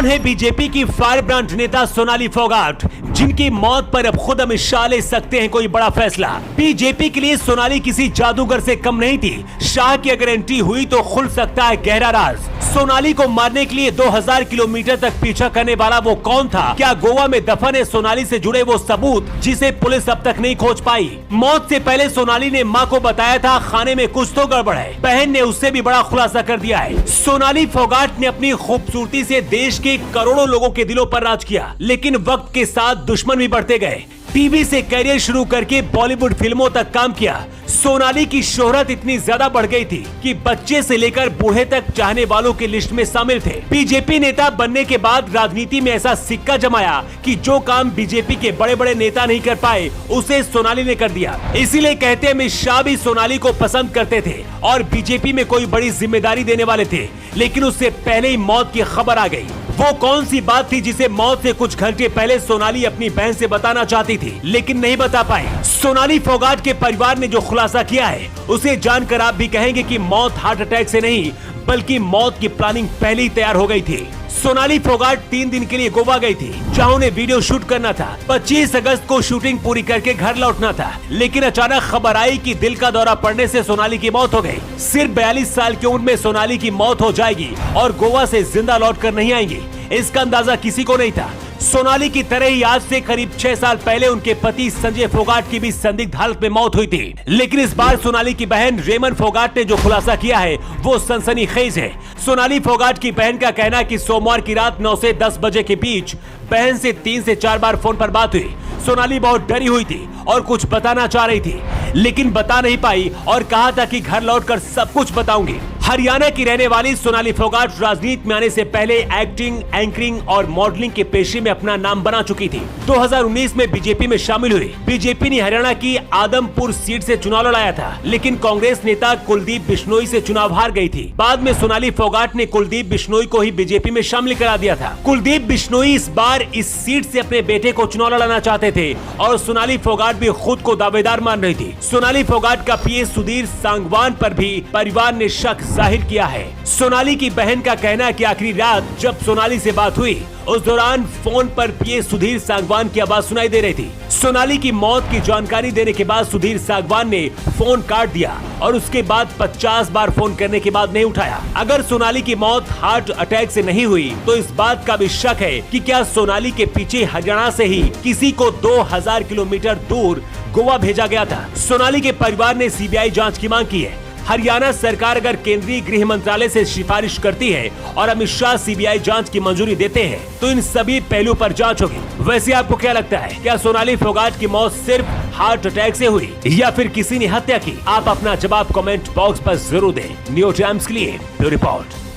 कौन है बीजेपी की फायर ब्रांड नेता सोनाली फोगाट, जिनकी मौत पर अब खुद अमित शाह ले सकते हैं कोई बड़ा फैसला। बीजेपी के लिए सोनाली किसी जादूगर से कम नहीं थी। शाह की अगर एंट्री हुई तो खुल सकता है गहरा राज। सोनाली को मारने के लिए 2000 किलोमीटर तक पीछा करने वाला वो कौन था? क्या गोवा में दफन है सोनाली से जुड़े वो सबूत जिसे पुलिस अब तक नहीं खोज पाई? मौत से पहले सोनाली ने मां को बताया था खाने में कुछ तो गड़बड़ है। बहन ने उससे भी बड़ा खुलासा कर दिया है। सोनाली फोगाट ने अपनी खूबसूरती से देश के करोड़ों लोगों के दिलों पर राज किया, लेकिन वक्त के साथ दुश्मन भी बढ़ते गए। टीवी से करियर शुरू करके बॉलीवुड फिल्मों तक काम किया। सोनाली की शोहरत इतनी ज्यादा बढ़ गई थी कि बच्चे से लेकर बूढ़े तक चाहने वालों की लिस्ट में शामिल थे। बीजेपी नेता बनने के बाद राजनीति में ऐसा सिक्का जमाया कि जो काम बीजेपी के बड़े बड़े नेता नहीं कर पाए उसे सोनाली ने कर दिया। इसीलिए कहते हैं अमित शाह भी सोनाली को पसंद करते थे और बीजेपी में कोई बड़ी जिम्मेदारी देने वाले थे, लेकिन उससे पहले ही मौत की खबर आ गई। वो कौन सी बात थी जिसे मौत से कुछ घंटे पहले सोनाली अपनी बहन से बताना चाहती थी, लेकिन नहीं बता पाई। सोनाली फोगाट के परिवार ने जो खुलासा किया है उसे जानकर आप भी कहेंगे कि मौत हार्ट अटैक से नहीं बल्कि मौत की प्लानिंग पहले ही तैयार हो गई थी। सोनाली फोगाट 3 दिन के लिए गोवा गई थी, जहां उन्हें वीडियो शूट करना था। 25 अगस्त को शूटिंग पूरी करके घर लौटना था, लेकिन अचानक खबर आई कि दिल का दौरा पड़ने से सोनाली की मौत हो गई। सिर्फ 42 साल की उम्र में सोनाली की मौत हो जाएगी और गोवा से जिंदा लौट कर नहीं आएंगी, इसका अंदाजा किसी को नहीं था। सोनाली की तरह ही आज से करीब 6 साल पहले उनके पति संजय फोगाट की भी संदिग्ध हालत में मौत हुई थी, लेकिन इस बार सोनाली की बहन रेमन फोगाट ने जो खुलासा किया है वो सनसनीखेज है। सोनाली फोगाट की बहन का कहना है कि सोमवार की रात 9 से 10 बजे के बीच बहन से 3 से 4 बार फोन पर बात हुई। सोनाली बहुत डरी हुई थी और कुछ बताना चाह रही थी, लेकिन बता नहीं पाई और कहा था कि घर लौटकर सब कुछ बताऊंगी। हरियाणा की रहने वाली सोनाली फोगाट राजनीति में आने से पहले एक्टिंग, एंकरिंग और मॉडलिंग के पेशे में अपना नाम बना चुकी थी। 2019 में बीजेपी में शामिल हुई। बीजेपी ने हरियाणा की आदमपुर सीट से चुनाव लड़ाया था, लेकिन कांग्रेस नेता कुलदीप बिश्नोई से चुनाव हार गई थी। बाद में सोनाली फोगाट ने कुलदीप बिश्नोई को ही बीजेपी में शामिल करा दिया था। कुलदीप बिश्नोई इस बार इस सीट से अपने बेटे को चुनाव लड़ाना चाहते थे और सोनाली फोगाट भी खुद को दावेदार मान रही थी। सोनाली फोगाट का पीए सुधीर सांगवान पर भी परिवार ने शक जाहिर किया है। सोनाली की बहन का कहना है कि आखिरी रात जब सोनाली से बात हुई उस दौरान फोन पर पीए सुधीर सांगवान की आवाज सुनाई दे रही थी। सोनाली की मौत की जानकारी देने के बाद सुधीर सांगवान ने फोन काट दिया और उसके बाद 50 बार फोन करने के बाद नहीं उठाया। अगर सोनाली की मौत हार्ट अटैक से नहीं हुई तो इस बात का भी शक है कि क्या सोनाली के पीछे हरियाणा से ही किसी को 2000 किलोमीटर दूर गोवा भेजा गया था। सोनाली के परिवार ने सीबीआई जांच की मांग की है। हरियाणा सरकार अगर केंद्रीय गृह मंत्रालय से सिफारिश करती है और अमित शाह सीबीआई जांच की मंजूरी देते हैं तो इन सभी पहलू पर जांच होगी। वैसे आपको क्या लगता है, क्या सोनाली फोगाट की मौत सिर्फ हार्ट अटैक से हुई या फिर किसी ने हत्या की? आप अपना जवाब कमेंट बॉक्स पर जरूर दें। न्यू टाइम्स के लिए ब्यूरो रिपोर्ट।